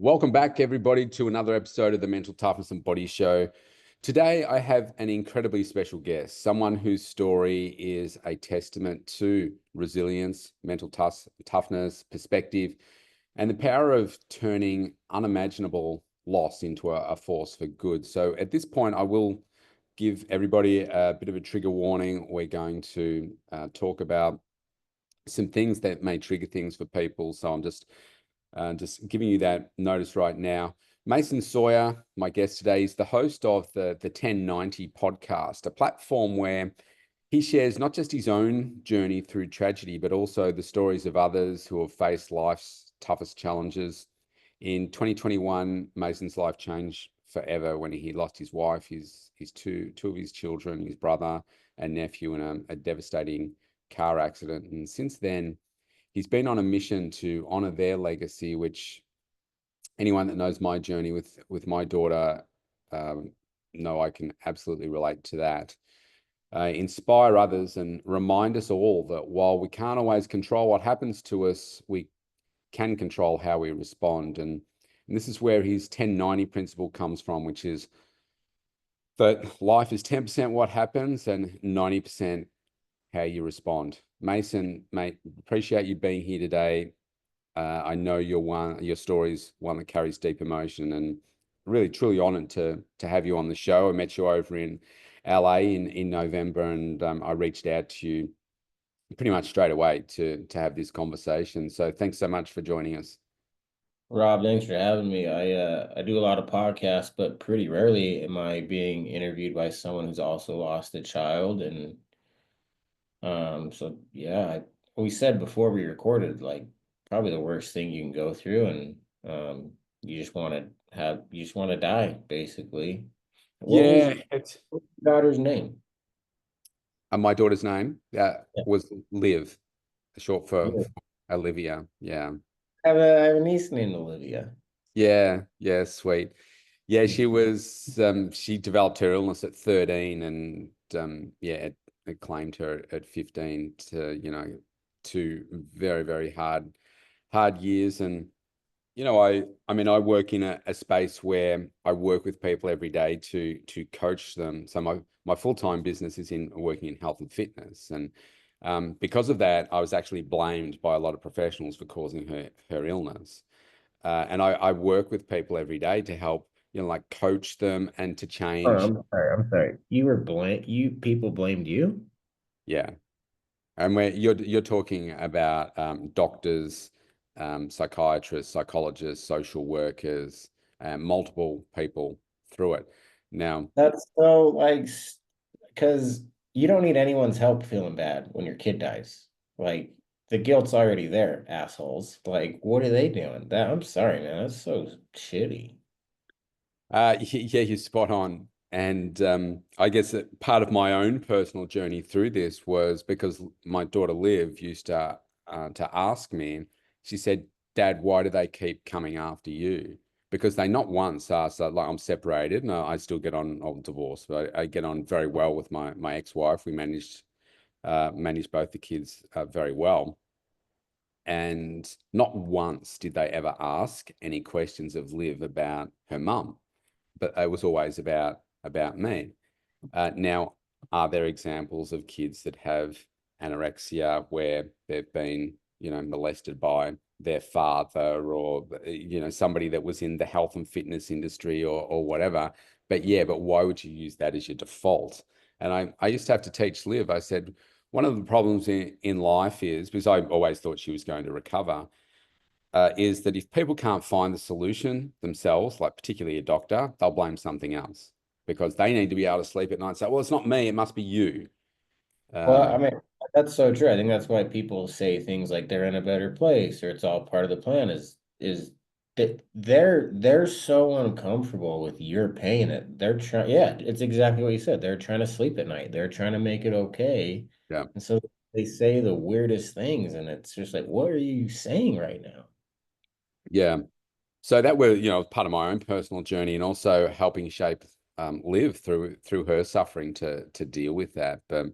Welcome back, everybody, to another episode of the Mental Toughness and Body Show. Today, I have an incredibly special guest, someone whose story is a testament to resilience, mental toughness, perspective, and the power of turning unimaginable loss into a force for good. So at this point, I will give everybody a bit of a trigger warning. We're going to talk about some things that may trigger things for people. So I'm just giving you that notice right now. Mason Sawyer, my guest today, is the host of the 1090 podcast, a platform where he shares not just his own journey through tragedy, but also the stories of others who have faced life's toughest challenges. In 2021, Mason's life changed forever when he lost his wife, his two of his children, his brother and nephew in a devastating car accident. And since then, he's been on a mission to honor their legacy, which anyone that knows my journey with my daughter know I can absolutely relate to that. Inspire others and remind us all that while we can't always control what happens to us, we can control how we respond. And this is where his 1090 principle comes from, which is that life is 10% what happens and 90% how you respond. Mason, mate, appreciate you being here today. I know your story is one that carries deep emotion, and really truly honored to have you on the show. I met you over in LA in November, and I reached out to you pretty much straight away to have this conversation. So thanks so much for joining us. Rob, thanks for having me. I do a lot of podcasts, but pretty rarely am I being interviewed by someone who's also lost a child. And so yeah, we said before we recorded, like probably the worst thing you can go through, and you just want to die, basically. What was Yeah, your it's daughter's name? my daughter's name Yeah. was Liv, short for Olivia. Yeah. I have a niece named Olivia. Yeah, sweet. Yeah, she developed her illness at 13, and it claimed her at 15 to, two very, very hard years. And, I mean, I work in a space where I work with people every day to coach them. So my full-time business is in working in health and fitness. And because of that, I was actually blamed by a lot of professionals for causing her illness. And I work with people every day to help, like coach them and to Oh, change. I'm sorry. I'm sorry. You people blamed you? Yeah. And where you're talking about doctors, psychiatrists, psychologists, social workers, multiple people through it. Now, That's so like, because you don't need anyone's help feeling bad when your kid dies. Like, the guilt's already there, assholes. Like, what are they doing? I'm sorry, man. That's so shitty. yeah, you're spot on. And I guess that part of my own personal journey through this was because my daughter Liv used to ask me. She said, "Dad, why do they keep coming after you?" Because they not once asked, like, I'm separated, and I still get on. I'm divorced, but I get on very well with my ex-wife. We managed both the kids very well. And not once did they ever ask any questions of Liv about her mum, but it was always about me. Now, are there examples of kids that have anorexia where they've been, molested by their father or, somebody that was in the health and fitness industry or whatever? But why would you use that as your default? And I used to have to teach Liv. I said, one of the problems in life is, because I always thought she was going to recover, is that if people can't find the solution themselves, like particularly a doctor, they'll blame something else because they need to be able to sleep at night and say, well, it's not me, it must be you. Well, I Um, mean, that's so true. I think that's why people say things like they're in a better place or it's all part of the plan is that they're so uncomfortable with your pain it. They're trying, yeah, it's exactly what you said. They're trying to sleep at night. They're trying to make it okay. yeah, And so they say the weirdest things, and it's just like, what are you saying right now? yeah. So that were, part of my own personal journey and also helping shape Liv through her suffering to deal with that. But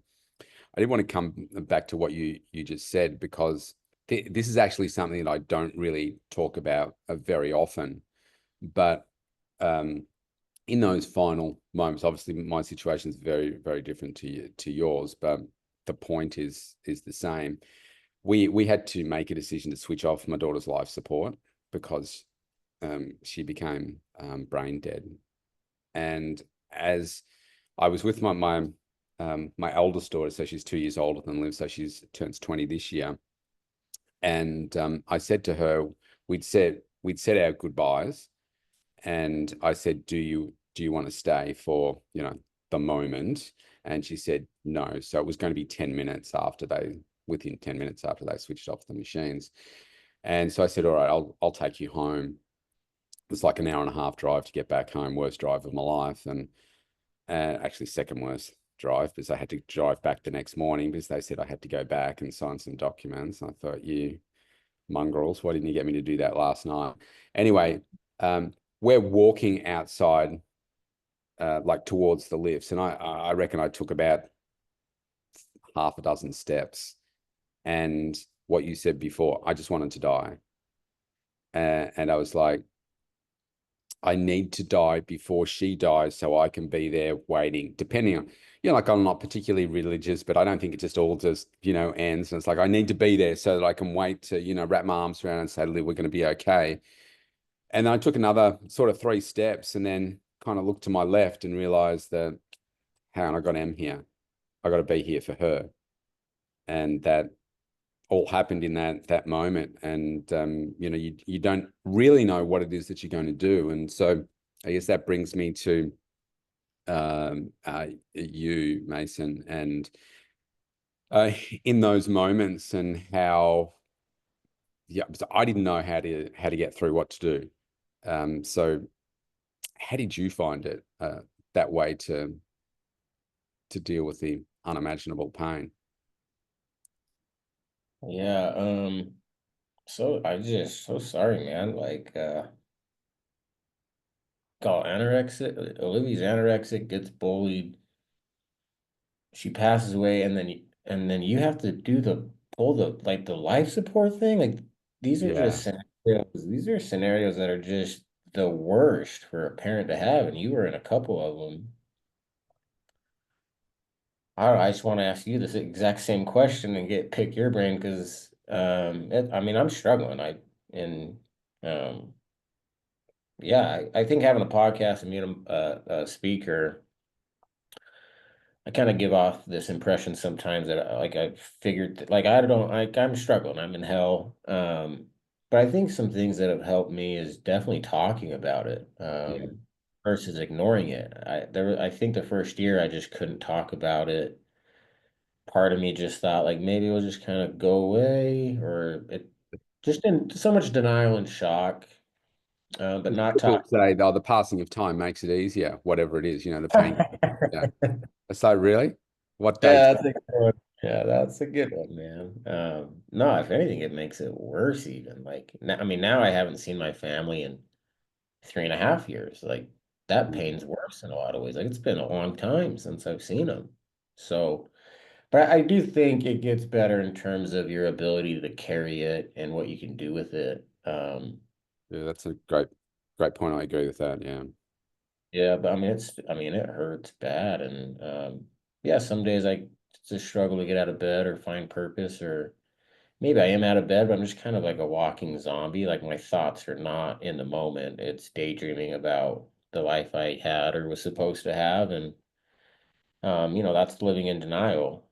I did want to come back to what you just said because this is actually something that I don't really talk about very often. But in those final moments, obviously my situation is very, very different to yours, but the point is the same. We had to make a decision to switch off my daughter's life support because she became brain dead. And as I was with my eldest daughter, so she's 2 years older than Liv, so she's turns 20 this year. And I said to her, we'd said our goodbyes, and I said, do you want to stay for, the moment? And she said no. So it was going to be 10 minutes after within 10 minutes after they switched off the machines. And so I said, all right, I'll take you home. It's like an hour and a half drive to get back home, worst drive of my life. And actually second worst drive, because I had to drive back the next morning because they said I had to go back and sign some documents. And I thought, you mongrels, why didn't you get me to do that last night? Anyway, we're walking outside, like towards the lifts, and I reckon I took about half a dozen steps. And what you said before, I just wanted to die. And I was like, I need to die before she dies so I can be there waiting, depending on, like I'm not particularly religious, but I don't think it just all just, ends. And it's like, I need to be there so that I can wait to, wrap my arms around and say, Liv, we're going to be okay. And I took another sort of 3 steps and then kind of looked to my left and realized that, hang on, I got Em here. I got to be here for her. And that all happened in that moment. And you don't really know what it is that you're going to do. And so I guess that brings me to you, Mason, and in those moments, and how, so I didn't know how to get through, what to do. So how did you find it that way to deal with the unimaginable pain? Yeah, so I just so sorry, man. Like got anorexic. Olivia's anorexic, gets bullied. She passes away, and then you have to do the pull the like the life support thing. Like these are Yeah. just scenarios. These are scenarios that are just the worst for a parent to have, and you were in a couple of them. I don't know, I just want to ask you this exact same question and pick your brain because I mean I'm struggling. And um yeah, I think having a podcast and being a speaker, I kind of give off this impression sometimes that like I figured like I don't like I'm struggling, I'm in hell. But I think some things that have helped me is definitely talking about it Yeah. versus ignoring it. I think the first year I just couldn't talk about it. Part of me just thought like maybe it'll just kind of go away, or it just in so much denial and shock. But not People talk. say, oh, the passing of time makes it easier, whatever it is, the pain. Yeah. So really, what dates? Yeah, that's a good one. Yeah, that's a good one, man. No, if anything, it makes it worse even. Like, I mean, now I haven't seen my family in 3.5 years. Like, that pain's worse in a lot of ways. Like, it's been a long time since I've seen them. So, but I do think it gets better in terms of your ability to carry it and what you can do with it. Yeah, that's a great point. I agree with that. Yeah. Yeah, but I mean, it hurts bad. And yeah, some days I just struggle to get out of bed or find purpose, or maybe I am out of bed, but I'm just kind of like a walking zombie. Like my thoughts are not in the moment. It's daydreaming about the life I had or was supposed to have. And, that's living in denial.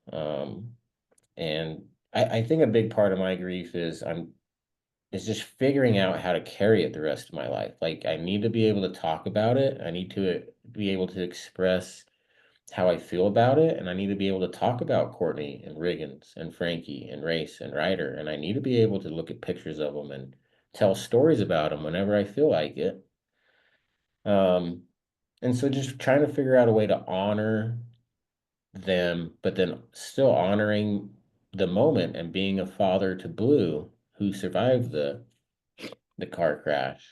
And I think a big part of my grief is just figuring out how to carry it the rest of my life. Like I need to be able to talk about it. I need to be able to express how I feel about it, and I need to be able to talk about Courtney and Riggins and Frankie and Race and Ryder, and I need to be able to look at pictures of them and tell stories about them whenever I feel like it. Um, and so just trying to figure out a way to honor them, but then still honoring the moment and being a father to Blue, who survived the car crash.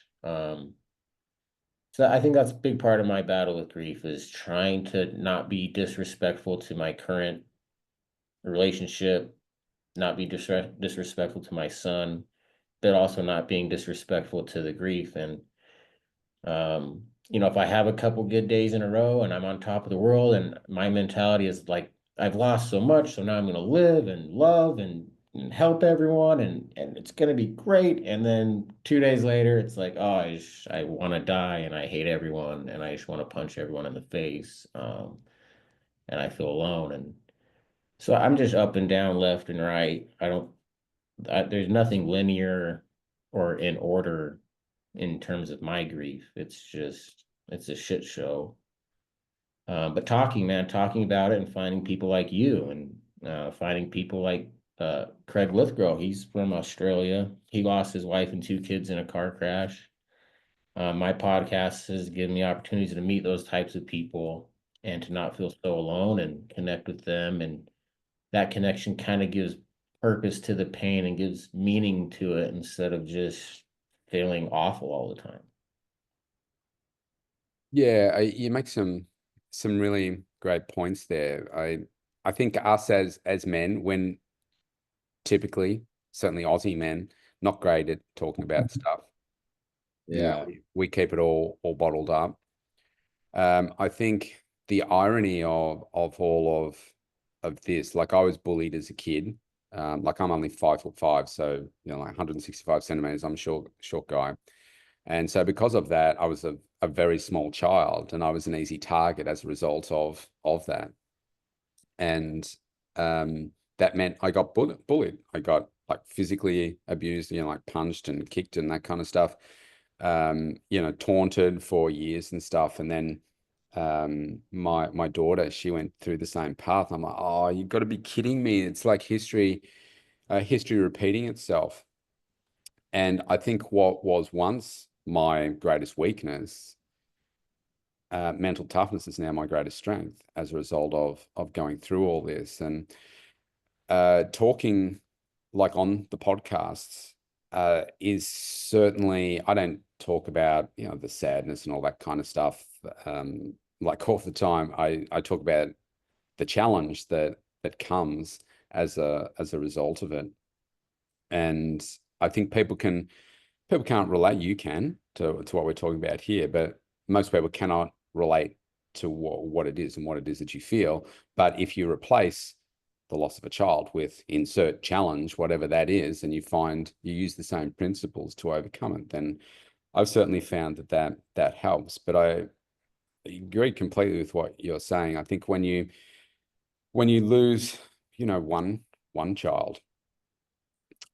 So I think that's a big part of my battle with grief is trying to not be disrespectful to my current relationship, not be disrespectful to my son, but also not being disrespectful to the grief. And If I have a couple good days in a row and I'm on top of the world, and my mentality is like, I've lost so much, so now I'm going to live and love and help everyone, and it's going to be great. And then 2 days later, it's like, oh, I want to die, and I hate everyone, and I just want to punch everyone in the face. And I feel alone. And so I'm just up and down, left and right. There's nothing linear or in order in terms of my grief. It's a shit show. But talking about it and finding people like you, and finding people like Craig Lithgow. He's from Australia. He lost his wife and two kids in a car crash. My podcast has given me opportunities to meet those types of people and to not feel so alone and connect with them. And that connection kind of gives purpose to the pain and gives meaning to it instead of just feeling awful all the time. Yeah, you make some really great points there. I think us as men, when typically, certainly Aussie men, not great at talking about stuff. Yeah. We keep it all bottled up. I think the irony of all of this, like I was bullied as a kid. Like I'm only 5'5", so like 165 centimeters. I'm a short guy. And so because of that, I was a very small child and I was an easy target as a result of that. And that meant I got bullied. I got like physically abused, like punched and kicked and that kind of stuff. Taunted for years and stuff. And then my daughter, she went through the same path. I'm like, oh, you've got to be kidding me. It's like history repeating itself. And I think what was once my greatest weakness, mental toughness, is now my greatest strength as a result of going through all this. And talking like on the podcasts is certainly, I don't talk about the sadness and all that kind of stuff like all the time. I talk about the challenge that comes as a result of it. And I think people can't relate. You can to what we're talking about here, but most people cannot relate to what it is and what it is that you feel. But if you replace the loss of a child with insert challenge, whatever that is, and you use the same principles to overcome it, then I've certainly found that helps. But I agree completely with what you're saying. I think when you lose, one child,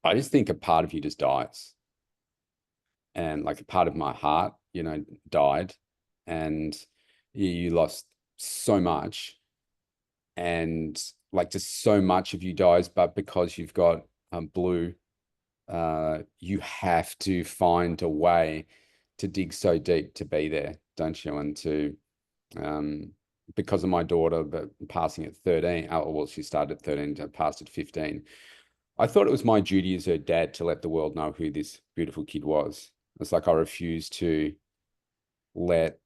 I just think a part of you just dies. And like a part of my heart, died, and you lost so much, and like just so much of you dies, but because you've got blue, you have to find a way to dig so deep to be there, don't you? And to um, because of my daughter, but passing at 13, well, she started at 13, passed at 15. I thought it was my duty as her dad to let the world know who this beautiful kid was. It's like I refused to let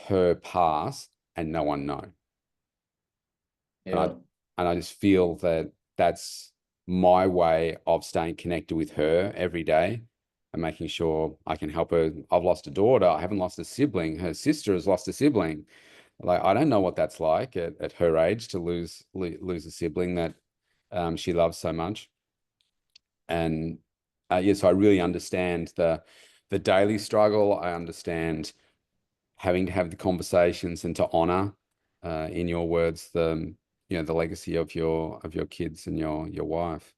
her pass and no one know. And I Yeah. and I just feel that that's my way of staying connected with her every day and making sure I can help her. I've lost a daughter. I haven't lost a sibling. Her sister has lost a sibling. Like I don't know what that's like at her age to lose a sibling that she loves so much. And yes, I really understand the daily struggle. I understand having to have the conversations and to honor, in your words, the legacy of your kids and your wife.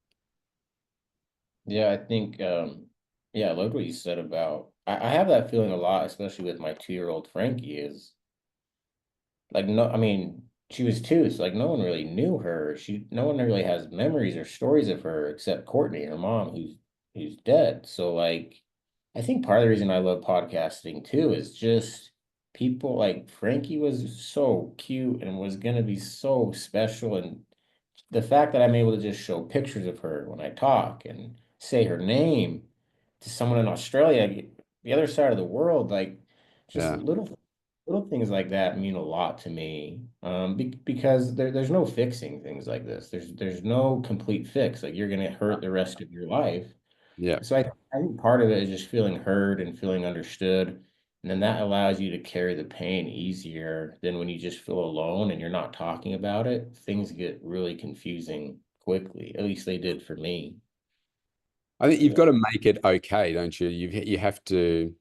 Yeah, I think yeah, I loved what you said about I have that feeling a lot, especially with my 2-year-old Frankie, is like no, I mean, she was two, so like no one really knew her. No one really has memories or stories of her except Courtney, her mom, who's dead. So like I think part of the reason I love podcasting too is just people like Frankie was so cute and was gonna be so special, and the fact that I'm able to just show pictures of her when I talk and say her name to someone in Australia, the other side of the world, like just Yeah, little things like that mean a lot to me. Because there's no fixing things like this. There's no complete fix. Like you're gonna hurt the rest of your life. Yeah. So I think part of it is just feeling heard and feeling understood. And then that allows you to carry the pain easier than when you just feel alone and you're not talking about it. Things get really confusing quickly. At least they did for me. I think you've Yeah. got to make it okay, don't you? You have to.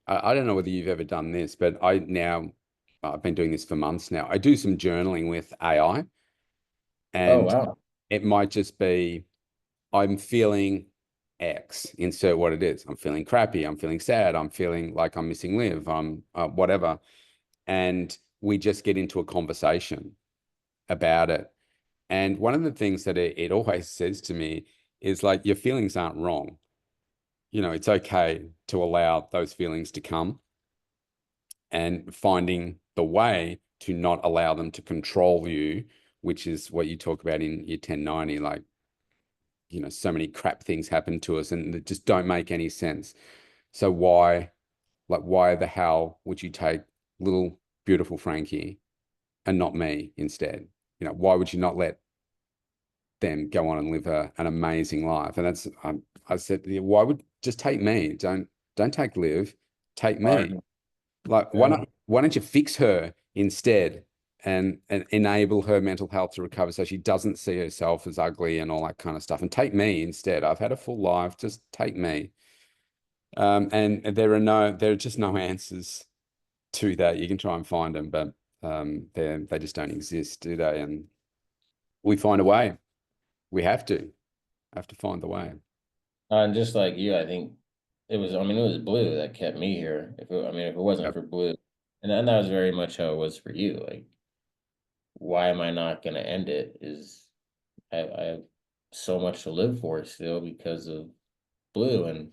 I don't know whether you've ever done this, but I've been doing this for months now. I do some journaling with AI, Oh, and wow. it might just be I'm feeling X, insert what it is. I'm feeling crappy. I'm feeling sad. I'm feeling like I'm missing Liv. I'm whatever. And we just get into a conversation about it. And one of the things that it always says to me is like, your feelings aren't wrong. It's okay to allow those feelings to come and finding the way to not allow them to control you, which is what you talk about in your 1090. Like, so many crap things happen to us and that just don't make any sense. So why the hell would you take little beautiful Frankie and not me instead? Why would you not let them go on and live an amazing life? And I said, yeah, why would just take me? Don't take Liv, take me. Hard. Like, why Yeah. don't you fix her instead and enable her mental health to recover so she doesn't see herself as ugly and all that kind of stuff? And take me instead. I've had a full life. Just take me. And there are just no answers to that. You can try and find them, but they just don't exist, do they? And we find a way. We have to find the way. And just like you, I think I mean, it was Blue that kept me here. If it wasn't Yep. for Blue, and then that was very much how it was for you. Like, why am I not going to end it? I have so much to live for still because of Blue, and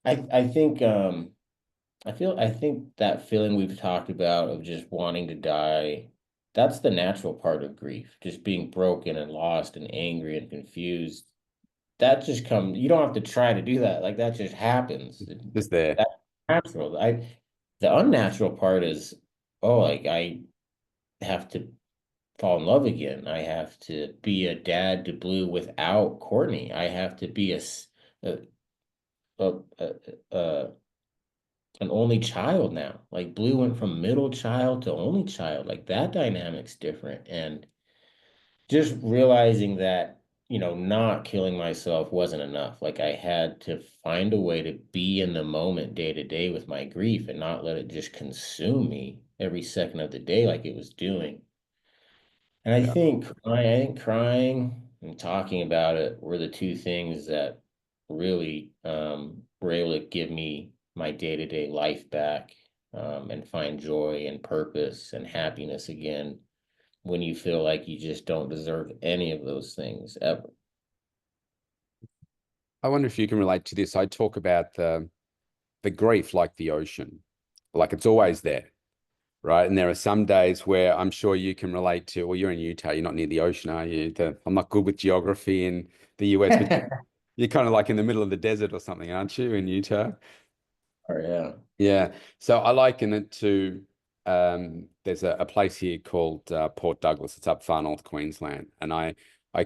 I think I think that feeling we've talked about of just wanting to die, that's the natural part of grief, just being broken and lost and angry and confused. That just comes, you don't have to try to do that. Like that just happens. Just there. That's natural. The unnatural part is, oh, like I have to fall in love again. I have to be a dad to Blue without Courtney. I have to be a, a, a, a an only child now. Like Blue went from middle child to only child. Like that dynamic's different. And just realizing that, not killing myself wasn't enough. Like I had to find a way to be in the moment day to day with my grief and not let it just consume me every second of the day like it was doing. And Yeah. I think crying and talking about it were the two things that really were able to give me my day-to-day life back, and find joy and purpose and happiness again when you feel like you just don't deserve any of those things ever. I wonder if you can relate to this. I talk about the grief like the ocean, like it's always there, right? And there are some days where I'm sure you can relate to. Well, you're in Utah, you're not near the ocean, are you? I'm not good with geography in the US, but you're kind of like in the middle of the desert or something, aren't you, in Utah? Or yeah. Yeah. So I liken it to there's a place here called Port Douglas. It's up far north Queensland. And I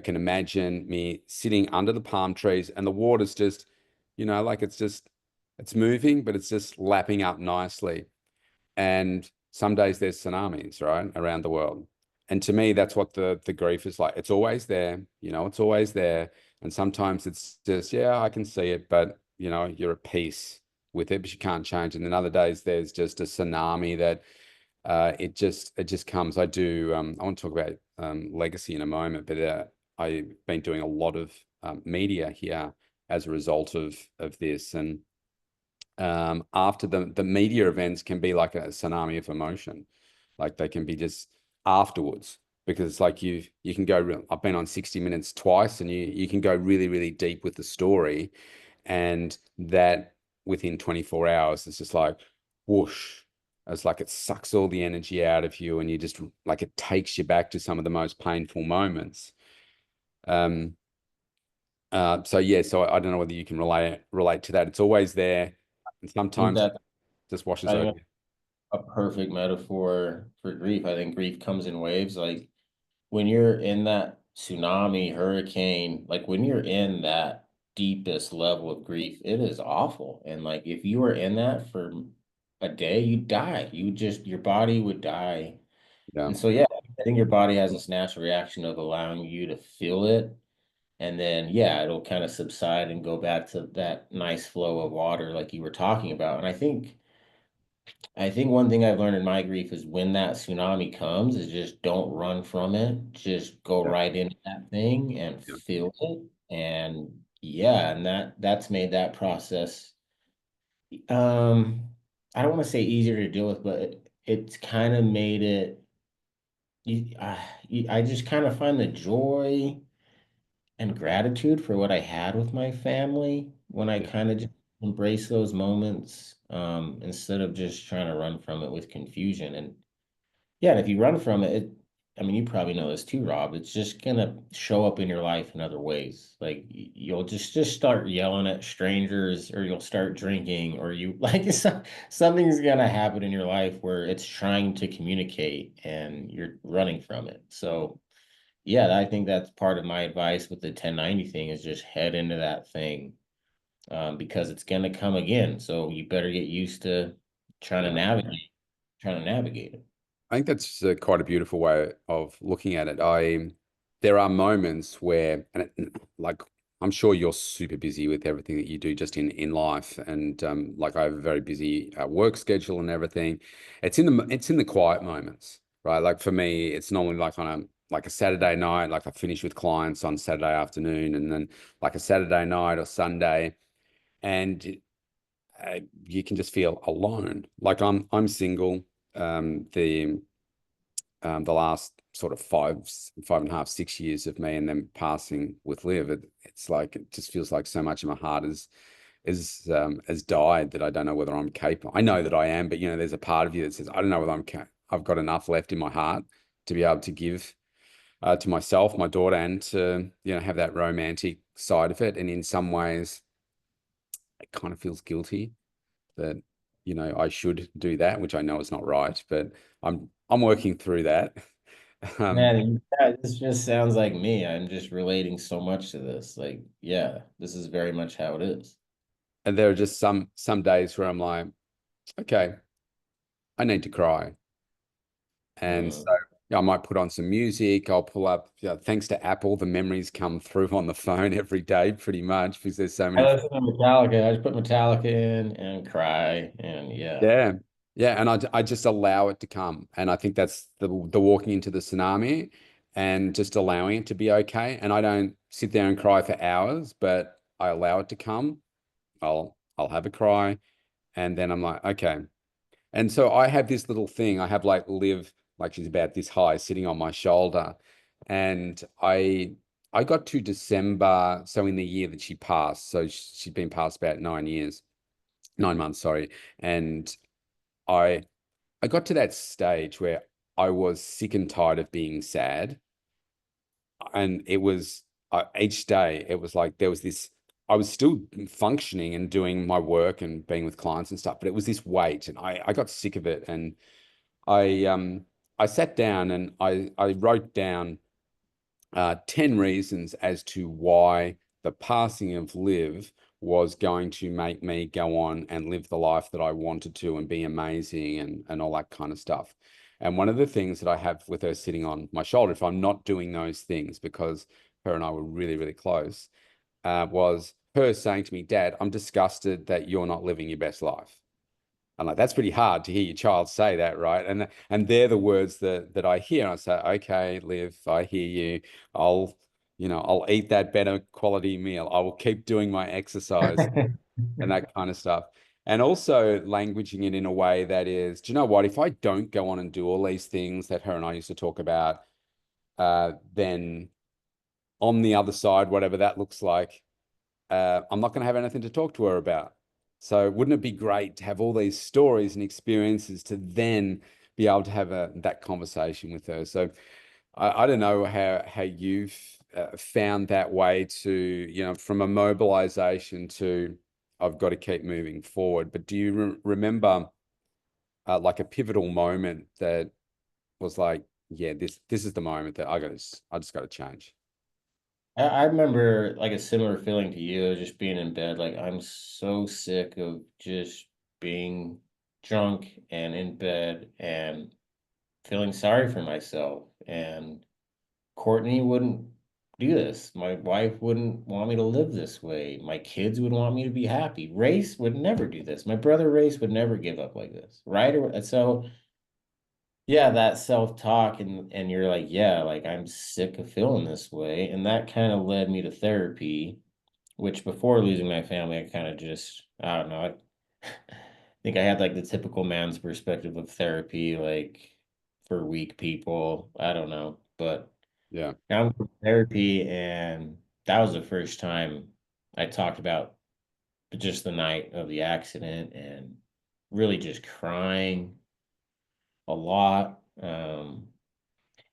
can imagine me sitting under the palm trees and the water's just, like it's moving, but it's just lapping up nicely. And some days there's tsunamis, right, around the world. And to me, that's what the grief is like. It's always there, it's always there. And sometimes it's just, yeah, I can see it, but you're at peace with it, but you can't change it. And then other days there's just a tsunami that it just comes. I want to talk about legacy in a moment, but I've been doing a lot of media here as a result of this. And after the media events can be like a tsunami of emotion, like they can be just afterwards, because it's like you can go I've been on 60 Minutes twice, and you can go really really deep with the story, and that within 24 hours it's just like whoosh. It's like it sucks all the energy out of you, and you just like it takes you back to some of the most painful moments. um so yeah, so I don't know whether you can relate to that. It's always there, and I think sometimes that just washes I over. think a perfect metaphor for grief. I think grief comes in waves. Like when you're in that tsunami, hurricane, like when you're in that deepest level of grief, it is awful. And like if you were in that for a day, you'd die. You just your body would die. Yeah. And so yeah, I think your body has this natural reaction of allowing you to feel it. And then yeah, it'll kind of subside and go back to that nice flow of water like you were talking about. And I think one thing I've learned in my grief is when that tsunami comes, is just don't run from it. Just go Yeah. right into that thing and Yeah. feel it. And yeah, and that's made that process um I don't want to say easier to deal with, but it's kind of made it I just kind of find the joy and gratitude for what I had with my family when I Yeah. kind of just embrace those moments instead of just trying to run from it with confusion. And yeah, and if you run from it, I mean, you probably know this too, Rob. It's just gonna show up in your life in other ways. Like you'll just start yelling at strangers, or you'll start drinking, or you like something's gonna happen in your life where it's trying to communicate and you're running from it. So yeah, I think that's part of my advice with the 1090 thing is just head into that thing because it's gonna come again. So you better get used to trying to Yeah. navigate it. I think that's quite a beautiful way of looking at it. There are moments where, like, I'm sure you're super busy with everything that you do just in life, and like I have a very busy work schedule and everything. It's in the quiet moments, right? Like for me, it's normally like on a Saturday night, like I finish with clients on Saturday afternoon, and then like a Saturday night or Sunday, and you can just feel alone. Like I'm single. The last sort of 5.5, 6 years of me and then passing with Liv, it's like it just feels like so much of my heart has died that I don't know whether I'm capable. I know that I am, but there's a part of you that says I don't know whether I've got enough left in my heart to be able to give to myself, my daughter, and to have that romantic side of it. And in some ways, it kind of feels guilty that I should do that, which I know is not right, but I'm working through that. Um, Man, yeah, this just sounds like me. I'm just relating so much to this. Like, yeah, this is very much how it is. and there are just some days where I'm like, okay, I need to cry, and so Mm. I might put on some music. I'll pull up. Thanks to Apple, the memories come through on the phone every day, pretty much, because there's so I many. listen to Metallica. I just put Metallica in and cry, and yeah. Yeah, yeah, and I just allow it to come, and I think that's the walking into the tsunami, and just allowing it to be okay. And I don't sit there and cry for hours, but I allow it to come. I'll have a cry, and then I'm like, okay. And so I have this little thing. I have like Liv, like she's about this high, sitting on my shoulder, and I got to December, so in the year that she passed, so she'd been passed about 9 years, 9 months, sorry, and I I got to that stage where I was sick and tired of being sad. And it was each day, it was like there was this, I was still functioning and doing my work and being with clients and stuff, but it was this weight and I got sick of it. And I sat down and I wrote down 10 reasons as to why the passing of Liv was going to make me go on and live the life that I wanted to and be amazing and all that kind of stuff. And one of the things that I have with her sitting on my shoulder, if I'm not doing those things, because her and I were really, really close, was her saying to me, Dad, I'm disgusted that you're not living your best life. I'm like, that's pretty hard to hear your child say that, right? And they're the words that I hear. And I say, okay, Liv, I hear you. I'll, I'll eat that better quality meal. I will keep doing my exercise and that kind of stuff. And also languaging it in a way that is, do you know what? If I don't go on and do all these things that her and I used to talk about, then on the other side, whatever that looks like, I'm not going to have anything to talk to her about. So wouldn't it be great to have all these stories and experiences to then be able to have that conversation with her? So I don't know how you've found that way to, from a mobilization to I've got to keep moving forward. But do you remember like a pivotal moment that was like, yeah, this is the moment that I just got to change. I remember like a similar feeling to you, just being in bed. Like I'm so sick of just being drunk and in bed and feeling sorry for myself. And Courtney wouldn't do this. My wife wouldn't want me to live this way. My kids would want me to be happy. Race would never do this. My brother Race would never give up like this, right? So yeah, that self-talk and you're like, yeah, like I'm sick of feeling this way. And that kind of led me to therapy, which before losing my family, I kind of just, I don't know. I think I had like the typical man's perspective of therapy, like for weak people. I don't know. But Yeah. now I'm in therapy, and that was the first time I talked about just the night of the accident and really just crying a lot. I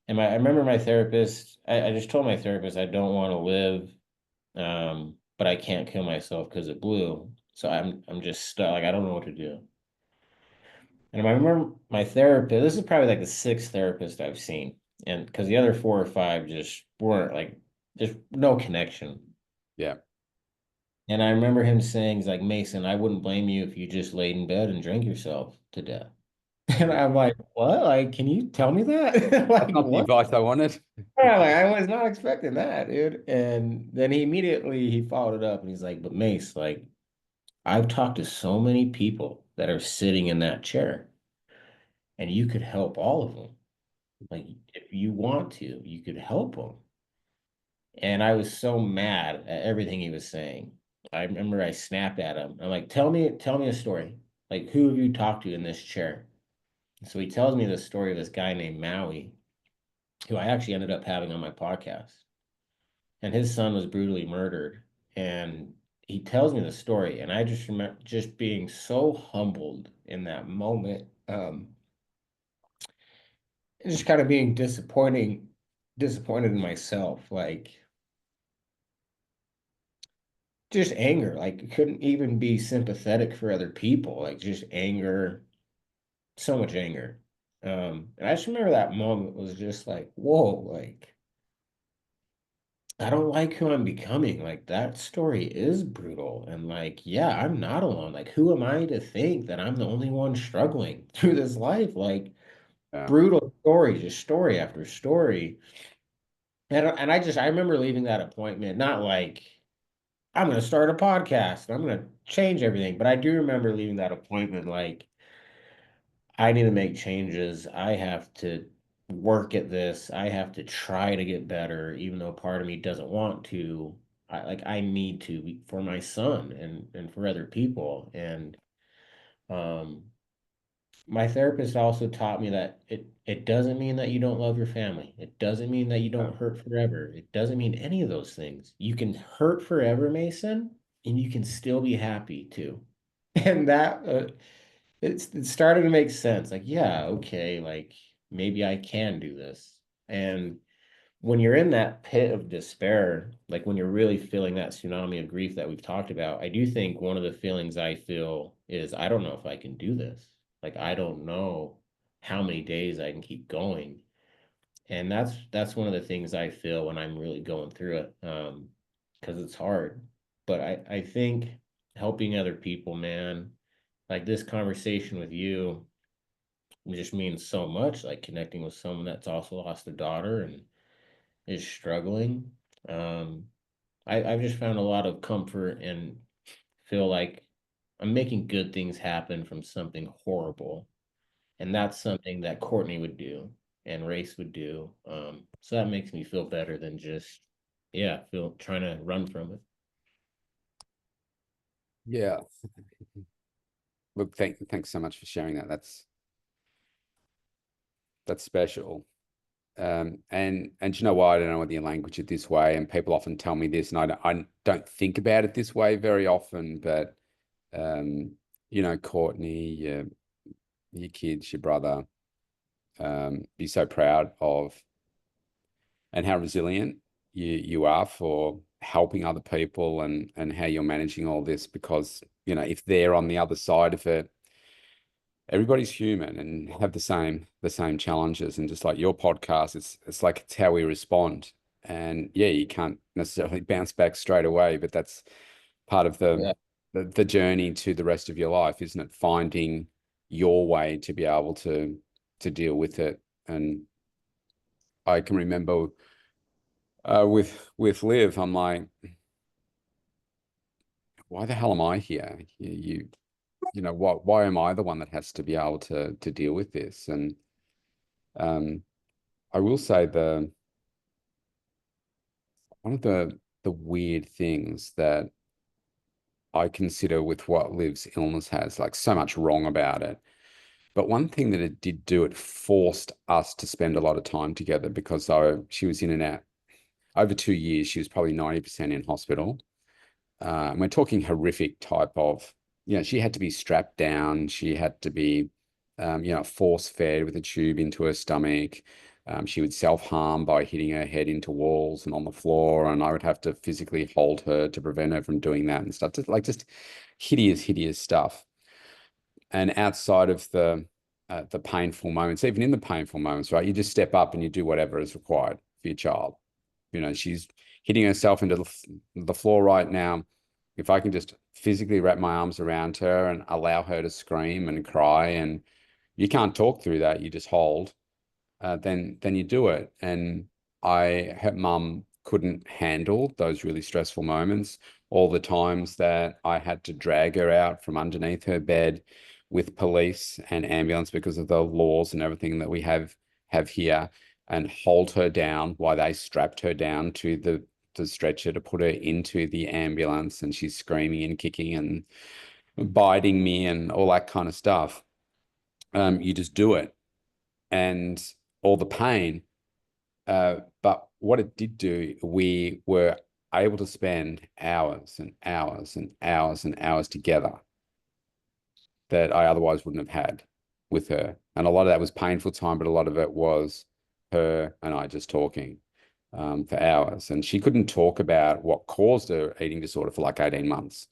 remember my therapist, I just told my therapist I don't want to live, but I can't kill myself because it blew. So I'm just stuck. Like I don't know what to do. And I remember my therapist, this is probably like the sixth therapist I've seen. And because the other four or five just weren't like, there's no connection. Yeah. And I remember him saying, he's like, Mason, I wouldn't blame you if you just laid in bed and drank yourself to death. And Yeah. I'm like, what? Like, can you tell me that? That's Like, not the what? advice I wanted. Yeah, like I was not expecting that, dude. And then he followed it up and he's like, but Mace, like I've talked to so many people that are sitting in that chair and you could help all of them. Like if you want to, you could help them. And I was so mad at everything he was saying. I remember I snapped at him. I'm like, tell me a story. Like who have you talked to in this chair? So he tells me the story of this guy named Maui, who I actually ended up having on my podcast. And his son was brutally murdered. And he tells me the story, and I just remember just being so humbled in that moment, and just kind of being disappointed in myself, like just anger, like couldn't even be sympathetic for other people, like just anger, so much anger. And I just remember that moment was just like, whoa, like I don't like who I'm becoming. Like that story is brutal. And like, yeah, I'm not alone. Like, who am I to think that I'm the only one struggling through this life? Like Yeah. brutal story, just story after story. And I remember leaving that appointment, not like I'm gonna start a podcast, I'm gonna change everything. But I do remember leaving that appointment like I need to make changes. I have to work at this. I have to try to get better, even though part of me doesn't want to. I need to for my son and for other people. And um, my therapist also taught me that it doesn't mean that you don't love your family. It doesn't mean that you Yeah. don't hurt forever. It doesn't mean any of those things. You can hurt forever, Mason, and you can still be happy too. And that it started to make sense. Like, yeah, okay, like maybe I can do this. And when you're in that pit of despair, like when you're really feeling that tsunami of grief that we've talked about, I do think one of the feelings I feel is I don't know if I can do this. Like, I don't know how many days I can keep going. And that's one of the things I feel when I'm really going through it. Because it's hard. But I think helping other people, man, like this conversation with you just means so much, like connecting with someone that's also lost a daughter and is struggling. Um, I've just found a lot of comfort and feel like I'm making good things happen from something horrible. And that's something that Courtney would do and Race would do. So that makes me feel better than just, yeah, feel trying to run from it. Yeah. Look, thanks so much for sharing that. That's special. And you know why I don't know the language it this way, and people often tell me this, and I don't think about it this way very often, but um, Courtney, your kids, your brother, be so proud of and how resilient you are for helping other people and how you're managing all this because if they're on the other side of it, everybody's human and have the same challenges, and just like your podcast, it's like it's how we respond. And yeah, you can't necessarily bounce back straight away, but that's part of Yeah. the journey to the rest of your life, isn't it? Finding your way to be able to deal with it. And I can remember with Liv, I'm like, why the hell am I here? You know what? Why am I the one that has to be able to deal with this? And um, I will say one of the weird things that I consider with what Liv's illness has, like so much wrong about it. But one thing that it did do, it forced us to spend a lot of time together because she was in and out over 2 years. She was probably 90% in hospital. And we're talking horrific type of, she had to be strapped down. She had to be, force fed with a tube into her stomach. She would self-harm by hitting her head into walls and on the floor, and I would have to physically hold her to prevent her from doing that and stuff. Just hideous, hideous stuff. And outside of the painful moments, even in the painful moments, right, you just step up and you do whatever is required for your child. She's hitting herself into the floor right now. If I can just physically wrap my arms around her and allow her to scream and cry, and you can't talk through that, you just hold, then you do it. And her mum couldn't handle those really stressful moments. All the times that I had to drag her out from underneath her bed with police and ambulance because of the laws and everything that we have here, and hold her down while they strapped her down to the stretcher to put her into the ambulance, and she's screaming and kicking and biting me and all that kind of stuff. You just do it, and all the pain. But what it did do, we were able to spend hours and hours and hours and hours together that I otherwise wouldn't have had with her. And a lot of that was painful time, but a lot of it was her and I just talking for hours. And she couldn't talk about what caused her eating disorder for like 18 months.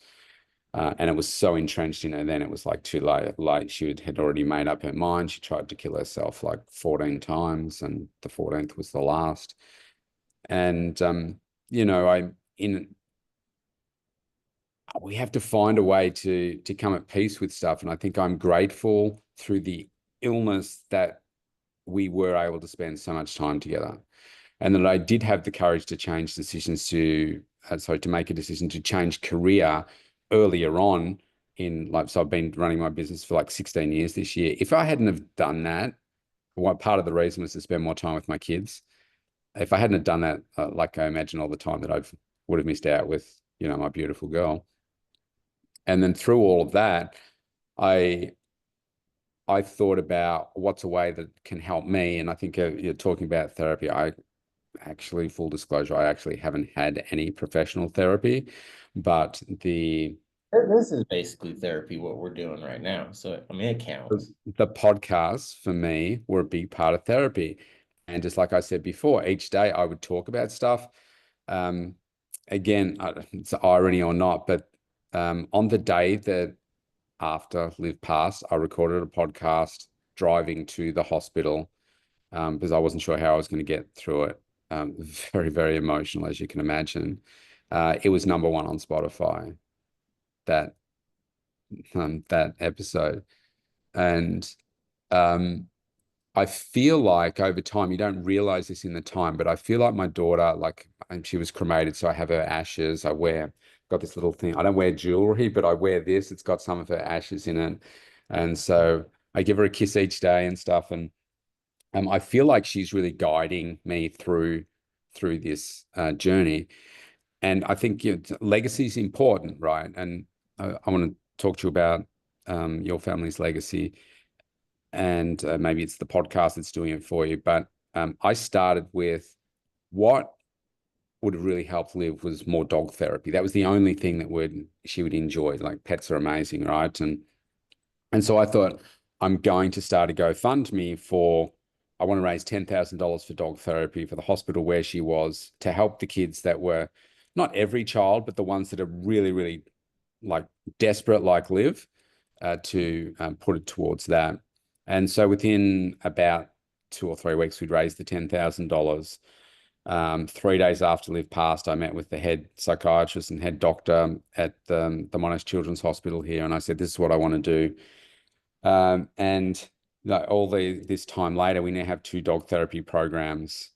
And it was so entrenched in her then, it was like too late. Like had already made up her mind. She tried to kill herself like 14 times, and the 14th was the last. And I in we have to find a way to come at peace with stuff. And I think I'm grateful through the illness that we were able to spend so much time together, and that I did have the courage to change decisions to make a decision to change career earlier on in life. So I've been running my business for like 16 years this year. If I hadn't have done that, what part of the reason was to spend more time with my kids. If I hadn't have done that, like I imagine all the time that would have missed out with, my beautiful girl. And then through all of that, I thought about what's a way that can help me. And I think you're talking about therapy. I actually, full disclosure, I actually haven't had any professional therapy, but This is basically therapy, what we're doing right now. So, I mean, it the, counts. the podcasts for me were a big part of therapy. And just like I said before, each day I would talk about stuff. Um, Again, it's irony or not, but on the day that after Liv passed, I recorded a podcast driving to the hospital because I wasn't sure how I was going to get through it. Very, very emotional, as you can imagine. It was number one on Spotify, that that episode. And um, I feel like over time, you don't realize this in the time, but I feel like my daughter, like, and she was cremated, so I have her ashes. Got this little thing. I don't wear jewelry, but I wear this. It's got some of her ashes in it. And so I give her a kiss each day and stuff. And I feel like she's really guiding me through this journey. And I think legacy is important, right? And I want to talk to you about your family's legacy, and maybe it's the podcast that's doing it for you. But I started with what would have really helped Liv was more dog therapy. That was the only thing that she would enjoy. Like, pets are amazing, right? And so I thought, I'm going to start a GoFundMe I want to raise $10,000 for dog therapy for the hospital where she was, to help the kids that were not every child, but the ones that are really, really like desperate, like Liv, to put it towards that. And so within about 2 or 3 weeks, we'd raised the $10,000. 3 days after Liv passed, I met with the head psychiatrist and head doctor at the Monash Children's Hospital here, and I said, "This is what I want to do." And like this time later, we now have two dog therapy programs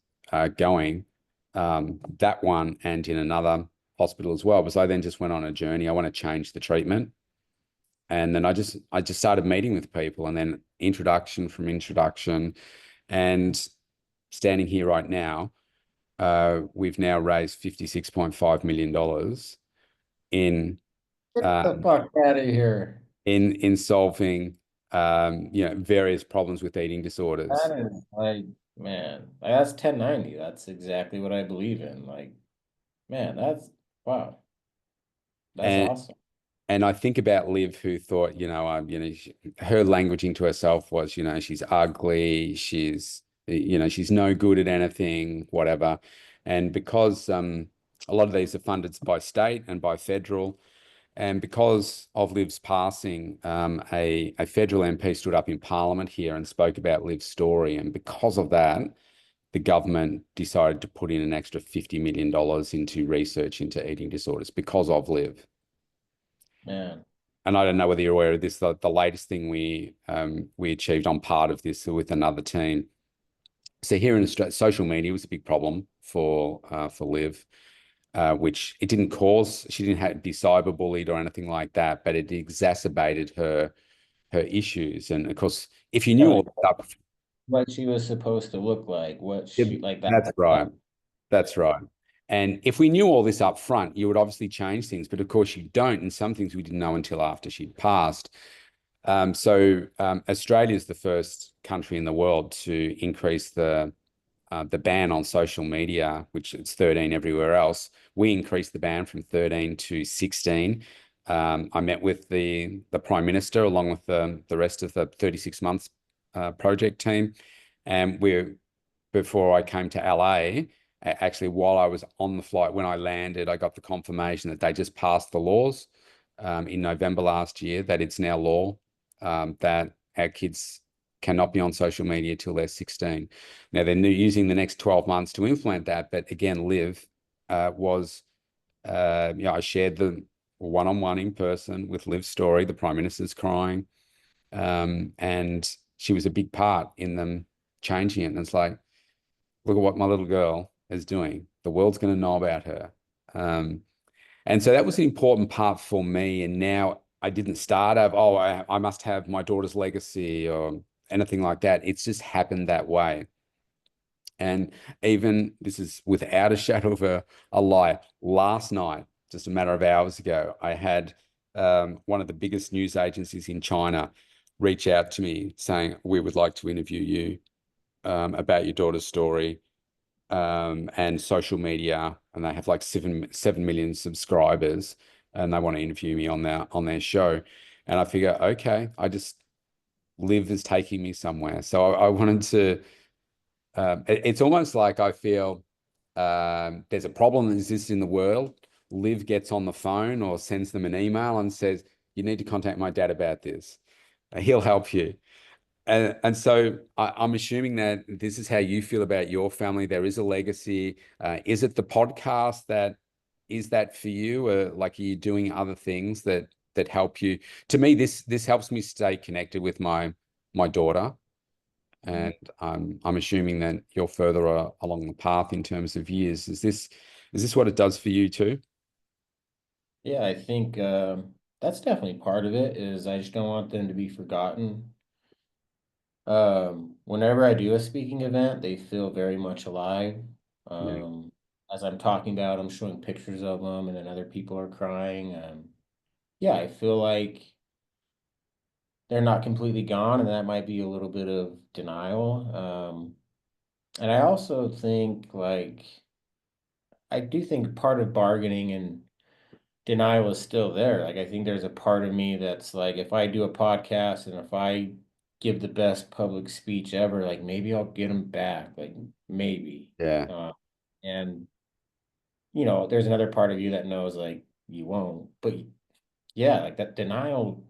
going, that one and in another hospital as well. Because I then just went on a journey. I want to change the treatment, and then I just started meeting with people, and then introduction from introduction, and standing here right now, we've now raised $56.5 million in Get the um, fuck out of here. in solving various problems with eating disorders. That is like, man, like that's 1090. That's exactly what I believe in. Like, man, that's wow. That's And awesome. and I think about Liv, who thought, her languaging to herself was, she's ugly, she's no good at anything, whatever. And because a lot of these are funded by state and by federal, and because of Liv's passing, a federal MP stood up in Parliament here and spoke about Liv's story. And because of that, the government decided to put in an extra $50 million into research into eating disorders because of Liv. Man. And I don't know whether you're aware of this, the latest thing we achieved on part of this with another team. So here in Australia, social media was a big problem for Liv, which it didn't cause. She didn't have be cyberbullied or anything like that, but it exacerbated her issues. And of course, if you Yeah, knew all like the stuff, what she was supposed to look like, what she like that. that's right. That's right. And if we knew all this up front, you would obviously change things, but of course you don't. And some things we didn't know until after she'd passed. So Australia is the first country in the world to increase the ban on social media, which it's 13 everywhere else. We increased the ban from 13 to 16. I met with the Prime Minister along with the rest of the 36 months project team, and before I came to LA. Actually, while I was on the flight, when I landed, I got the confirmation that they just passed the laws in November last year, that it's now law, that our kids cannot be on social media till they're 16. Now, they're using the next 12 months to implement that. But again, Liv I shared the one-on-one in person with Liv's story. The Prime Minister's crying. And she was a big part in them changing it. And it's like, look at what my little girl is doing. The world's going to know about her. And so that was an important part for me. And now I didn't start of, I must have my daughter's legacy or anything like that. It's just happened that way. And even this is without a shadow of a lie. Last night, just a matter of hours ago, I had one of the biggest news agencies in China reach out to me saying, we would like to interview you about your daughter's story and social media. And they have like 7 million subscribers, and they want to interview me on their show. And I figure, okay, I just Liv is taking me somewhere. So I wanted to it's almost like I feel there's a problem that exists in the world. Liv gets on the phone or sends them an email and says, "You need to contact my dad about this. He'll help you." And so I'm assuming that this is how you feel about your family. There is a legacy. Is it the podcast that is that for you? Or like, are you doing other things that help you? To me, this helps me stay connected with my daughter. And I'm assuming that you're further along the path in terms of years. Is this what it does for you too? Yeah, I think that's definitely part of it, is I just don't want them to be forgotten. Whenever I do a speaking event, they feel very much alive. Yeah. Um, as I'm talking about, I'm showing pictures of them, and then other people are crying. Yeah, I feel like they're not completely gone, and that might be a little bit of denial. And I also think, like, I do think part of bargaining and denial is still there. Like, I think there's a part of me that's like, if I do a podcast and if I give the best public speech ever, like maybe I'll get them back. Like maybe. Yeah. Uh, and there's another part of you that knows like you won't. But yeah, like that denial,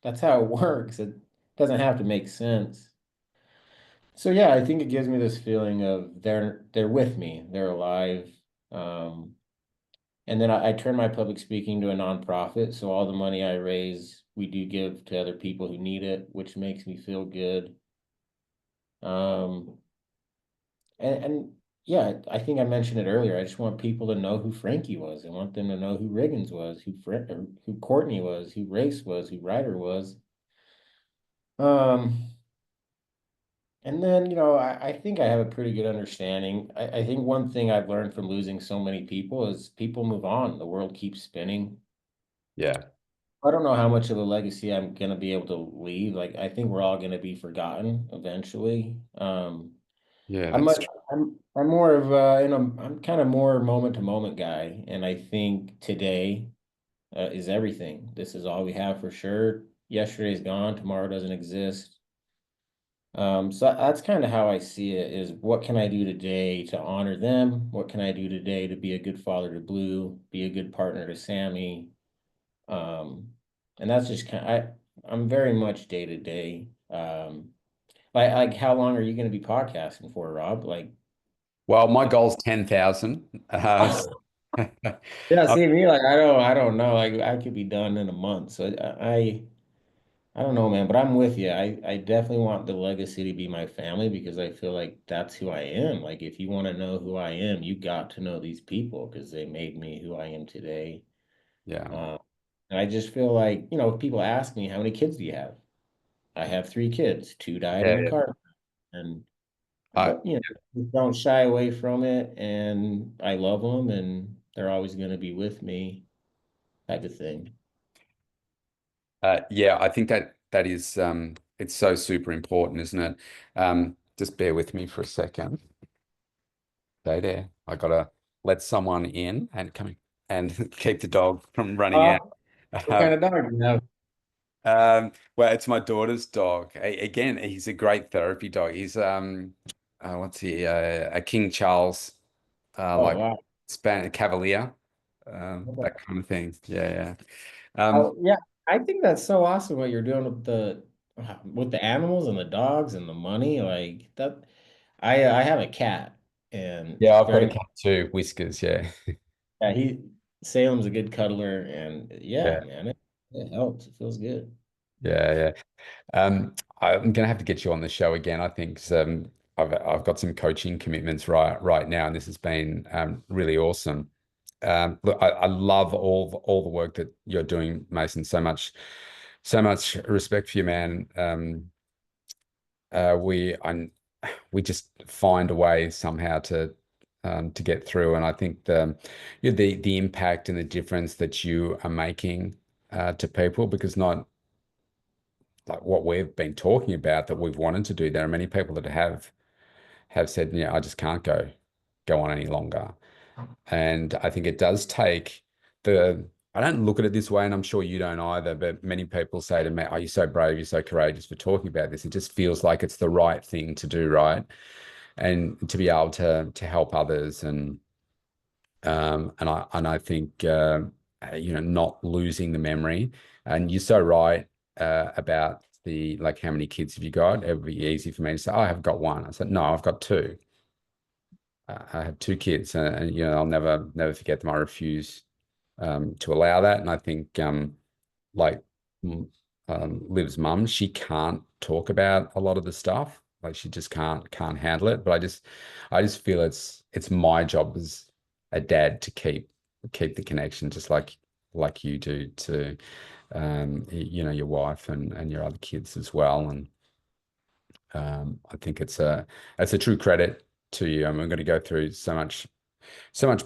that's how it works. It doesn't have to make sense. So yeah, I think it gives me this feeling of they're with me, they're alive. Um, and then I turn my public speaking to a nonprofit, so all the money I raise, we do give to other people who need it, which makes me feel good. Um, and yeah, I think I mentioned it earlier. I just want people to know who Frankie was. I want them to know who Riggins was, who Courtney was, who Race was, who Ryder was. Um, and then, I think I have a pretty good understanding. I think one thing I've learned from losing so many people is people move on. The world keeps spinning. Yeah. I don't know how much of a legacy I'm gonna be able to leave. Like, I think we're all gonna be forgotten eventually. Yeah, I'm that's much, true. I'm more of I'm kind of more moment to moment guy, and I think today is everything. This is all we have for sure. Yesterday's gone, tomorrow doesn't exist. So that's kind of how I see it is what can I do today to honor them? What can I do today to be a good father to Blue, be a good partner to Sammy? Um, and that's just I'm very much day to day. Like how long are you going to be podcasting for, Rob? Like, Well, my goal's 10,000. yeah, I- see me like I don't know. Like I could be done in a month. So I don't know, man, but I'm with you. I definitely want the legacy to be my family because I feel like that's who I am. Like if you want to know who I am, you got to know these people because they made me who I am today. yeah. Uh, and I just feel like, if people ask me, how many kids do you have? I have three kids. Two died in Yeah. a Yeah. car. And I, but don't shy away from it. And I love them and they're always going to be with me, type of thing. yeah, I think that is it's so super important, isn't it? Just bear with me for a second. Stay there. I gotta let someone in and come and keep the dog from running out. What kind Um, of dog do you have? well, it's my daughter's dog. Again, he's a great therapy dog. He's what's he? A King Charles, Oh, like wow. Span Cavalier, Okay. that kind of thing. Yeah, yeah. Oh, yeah. I think that's so awesome what you're doing with the animals and the dogs and the money like that. I have a cat and Yeah, I've got a very cat too, Whiskers. Yeah, yeah, Salem's a good cuddler and yeah, yeah, man, it helps. It feels good. yeah. I'm gonna have to get you on the show again. I think 'cause, I've got some coaching commitments right now, and this has been really awesome. Look, I love all the work that you're doing, Mason. So much respect for you, man. We just find a way somehow to get through, and I think the impact and the difference that you are making to people, because not like what we've been talking about that we've wanted to do. There are many people that have said, yeah, I just can't go on any longer. And I think it does take I don't look at it this way, and I'm sure you don't either, but many people say to me, oh, you're so brave, you're so courageous for talking about this. It just feels like it's the right thing to do, right? And to be able to help others and I think not losing the memory. And you're so right about the like how many kids have you got? It would be easy for me to say, oh, I have got one. I said, no, I've got two. I have two kids, and I'll never forget them. I refuse to allow that. And I think like mm, Liv's mum, she can't talk about a lot of the stuff. Like she just can't handle it. But I just feel it's my job as a dad to keep the connection, just like you do to your wife and your other kids as well. And I think it's a true credit to you. I mean, we're going to go through so much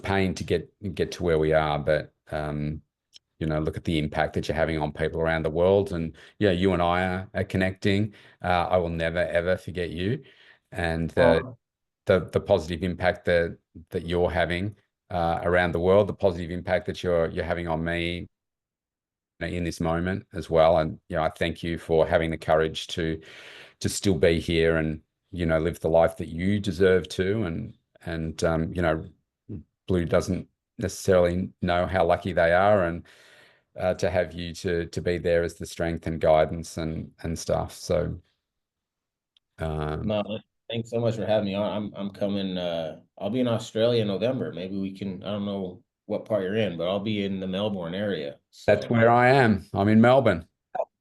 pain to get to where we are, but look at the impact that you're having on people around the world. And yeah, you and I are connecting. I will never ever forget you, and Oh, the positive impact that you're having around the world, the positive impact that you're having on me in this moment as well. And I thank you for having the courage to still be here and live the life that you deserve to. And Blue doesn't necessarily know how lucky they are, and to have you to be there as the strength and guidance and stuff. So um, no, Thanks so much for having me on. I'm coming. I'll be in Australia in November. Maybe we can. I don't know what part you're in, but I'll be in the Melbourne area. That's So where I am. I'm in Melbourne.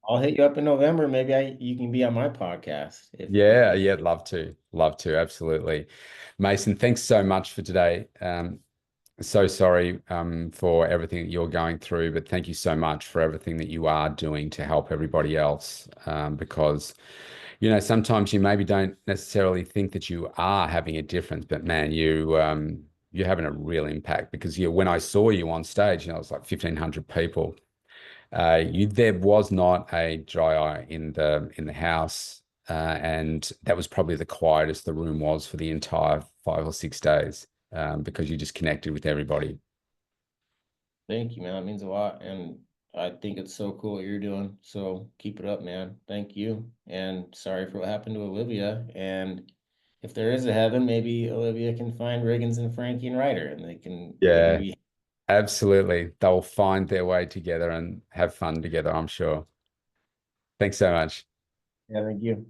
I'll hit you up in November. Maybe you can be on my podcast if Yeah, you. yeah, love to, absolutely. Mason, thanks so much for today. So sorry for everything that you're going through, but thank you so much for everything that you are doing to help everybody else. Because, sometimes you maybe don't necessarily think that you are having a difference, but man, you're having a real impact because when I saw you on stage, it was like 1,500 people. There was not a dry eye in the house, and that was probably the quietest the room was for the entire 5 or 6 days, because you just connected with everybody. Thank you, man. That means a lot, and I think it's so cool what you're doing. So keep it up, man. Thank you, and sorry for what happened to Olivia. And if there is a heaven, maybe Olivia can find Riggins and Frankie and Ryder, and they can Yeah, be. absolutely. They'll find their way together and have fun together, I'm sure. Thanks so much. Yeah, thank you.